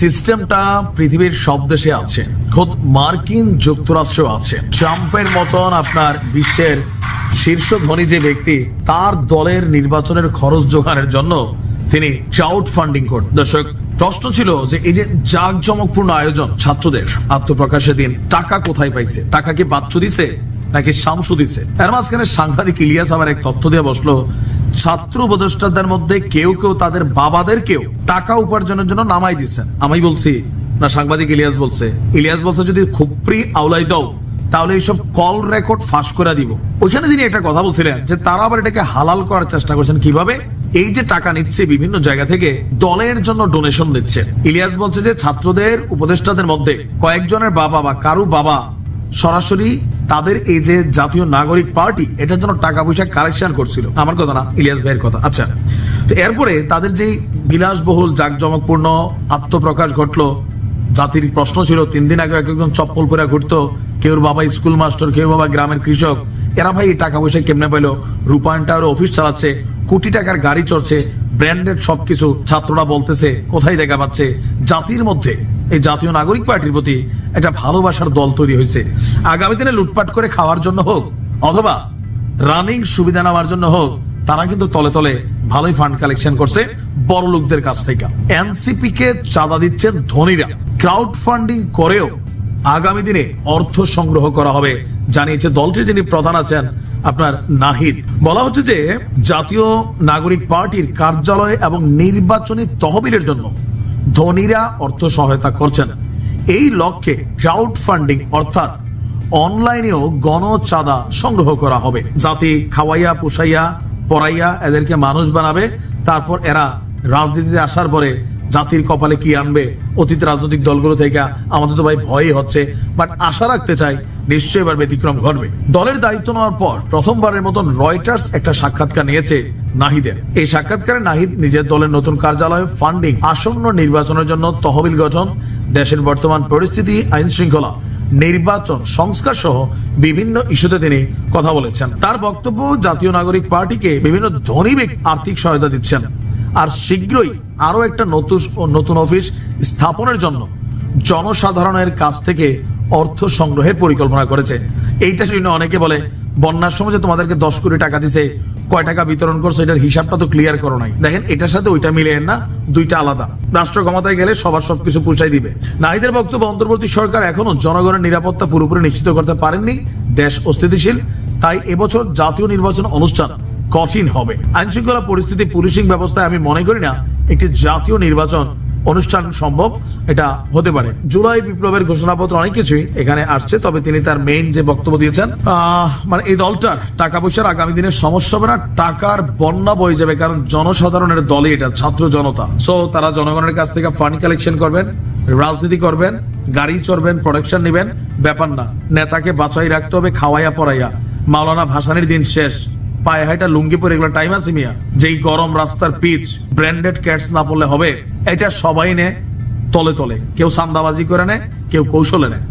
সিস্টেমটা পৃথিবীর সব দেশে আছে, খোদ মার্কিন যুক্তরাষ্ট্র আছে। ট্রাম্পের মতন আপনার বিশ্বের শীর্ষ ধনী যে ব্যক্তি, তার দলের নির্বাচনের খরচ যোগানের জন্য তিনি ক্রাউড ফান্ডিং করেন। দর্শক, প্রশ্ন ছিল যে এই যে জাঁকজমকপূর্ণ আয়োজন ছাত্রদের আত্মপ্রকাশের দিন, টাকা কোথায় পাইছে? টাকা কি বাচ্চু দিছে নাকি শামসু দিছে? এর মাঝখানে সাংবাদিক ইলিয়াস আবার এক তথ্য দিয়ে বসলো, ছাত্র উপদেষ্টাদের মধ্যে কেউ কেউ তাদের বাবাদেরকেও টাকা উপার্জনের জন্য নামাই দিচ্ছেন। আমি বলছি না, সাংবাদিক ইলিয়াস বলছে। ইলিয়াস বলছে যদি খুপরি আউলাই দাও তাহলে এইসব কল রেকর্ড ফাঁস করে দিব। ওইখানে তিনি একটা কথা বলছিলেন যে তারা আবার এটাকে হালাল করার চেষ্টা করছেন। কিভাবে? এই যে টাকা নিচ্ছে বিভিন্ন জায়গা থেকে, দলের জন্য ডোনেশন দিচ্ছে। ইলিয়াস বলছে যে ছাত্রদের উপদেষ্টাদের মধ্যে কয়েকজনের বাবা বা কারু বাবা সরাসরি তাদের এই যে জাতীয় নাগরিক পার্টি, এটার জন্য টাকা পয়সা কালেকশন করছিল। আমার কথা না, ইলিয়াস ভাইয়ের কথা। আচ্ছা, তো এরপরে তাদের যে বিলাসবহুল জাঁকজমকপূর্ণ আত্মপ্রকাশ ঘটলো, জাতির প্রশ্ন ছিল 3 দিন আগে একজন চপ্পল পরে ঘুরতো, কেউ বাবা স্কুল মাস্টার, কেউ বাবা গ্রামের কৃষক, এরা ভাই টাকা পয়সা কেমনে পাইলো? রূপায়ণ টাওয়ারে অফিস চালাচ্ছে, কোটি টাকার গাড়ি চড়ছে, ব্র্যান্ডেড সবকিছু। ছাত্ররা বলতেছে কোথায় দেখা পাচ্ছে? জাতির মধ্যে এই জাতীয় নাগরিক পার্টির প্রতি একটা ভালোবাসার দল তৈরি হয়েছে। আগামী দিনে লুটপাট করে খাওয়ার জন্য হোক অথবা রানিং সুবিধা নেওয়ার জন্য হোক, তারা কিন্তু তলে তলে ভালোই ফান্ড কালেকশন করছে বড় লোকদের কাছ থেকে। এনসিপি কে চাঁদা দিচ্ছেন ধনীরা, ক্রাউড ফান্ডিং করেও আগামী দিনে অর্থ সংগ্রহ করা হবে জানিয়েছে দলটির যিনি প্রধান আছেন আপনার নাহিদ। বলা হচ্ছে যে জাতীয় নাগরিক পার্টির কার্যালয় এবং নির্বাচনী তহবিলের জন্য ধনীরা অর্থ সহায়তা করছেন। এই লক্ষ্যে ক্রাউড ফান্ডিং অর্থাৎ অনলাইনেও গণচাঁদা সংগ্রহ করা হবে, যাতে খাওয়াইয়া পুষাইয়া পড়াইয়া এদেরকে মানুষ বানাবে। তারপর এরা রাজনীতিতে আসার পরে জাতির কপালে কি আনবে? অতীত রাজনৈতিক দলগুলো থেকে আমাদের তো ভাই ভয়ই হচ্ছে, বাট আশা রাখতে চাই নিশ্চয়ই এবার ব্যতিক্রম ঘটবে। দলের দায়িত্ব নেওয়ার পর প্রথমবারের মতন রয়টার্স একটা সাক্ষাৎকার নিয়েছে নাহিদের। এই সাক্ষাৎকারে নাহিদ নিজের দলের নতুন কার্যালয়, ফান্ডিং, আসন্ন নির্বাচনের জন্য তহবিল গঠন, দেশের বর্তমান পরিস্থিতি, আইন শৃঙ্খলা, নির্বাচন সংস্কার সহ বিভিন্ন ইস্যুতে তিনি কথা বলেছেন। তার বক্তব্য, জাতীয় নাগরিক পার্টিকে বিভিন্ন ধনী ব্যক্তি আর্থিক সহায়তা দিচ্ছেন আর শীঘ্রই আরো একটা নতুন অফিস স্থাপনের জন্য জনসাধারণের কাছ থেকে অর্থ সংগ্রহের পরিকল্পনা করেছে। এইটা শুনে অনেকে বলে বন্যার সময় যে তোমাদেরকে 10 কোটি টাকা দিছে, কয় টাকা বিতরণ করছে, এটার হিসাবটা তো ক্লিয়ার করো নাই। দেখেন, এটার সাথে ওইটা মিলে না, দুইটা আলাদা। রাষ্ট্র ক্ষমতায় গেলে সবার সবকিছু পুষাই দিবে। নাহিদের বক্তব্য, অন্তর্বর্তী সরকার এখনো জনগণের নিরাপত্তা পুরোপুরি নিশ্চিত করতে পারেননি, দেশ অস্থিতিশীল, তাই এবছর জাতীয় নির্বাচন অনুষ্ঠান কঠিন হবে। আইন শৃঙ্খলা পরিস্থিতি, পুলিশিং ব্যবস্থায় আমি মনে করি না একটি জাতীয় নির্বাচন অনুষ্ঠান সম্ভব। এটা হতে পারে। জুলাই বিপ্লবের ঘোষণাপত্র অনেক কিছুই এখানে আসছে, তবে তিনি তার মেইন যে বক্তব্য দিয়েছেন, মানে এই দলটার টাকা পয়সার আগামী দিনে সমস্যা হবে না, টাকার বন্যা বয়ে যাবে, কারণ জনসাধারণের দলই এটা, ছাত্র জনতা। সো তারা জনগণের কাছ থেকে ফান্ড কালেকশন করবেন, রাজনীতি করবেন, গাড়ি চড়বেন, প্রোডাকশন নেবেন, ব্যাপার না। নেতাকে বাঁচাই রাখতে হবে খাওয়াইয়া পড়াইয়া। মাওলানা ভাসানির দিন শেষ, পায়ে হাইটা লুঙ্গি পরে এগুলো টাইম আছে মিয়া? যেই গরম রাস্তার পিচ, ব্র্যান্ডেড ক্যাটস না পড়লে হবে? এটা সবাই নেয় তলে তলে, কেউ সান্দাবাজি করে নেয়, কেউ কৌশলে নেয়।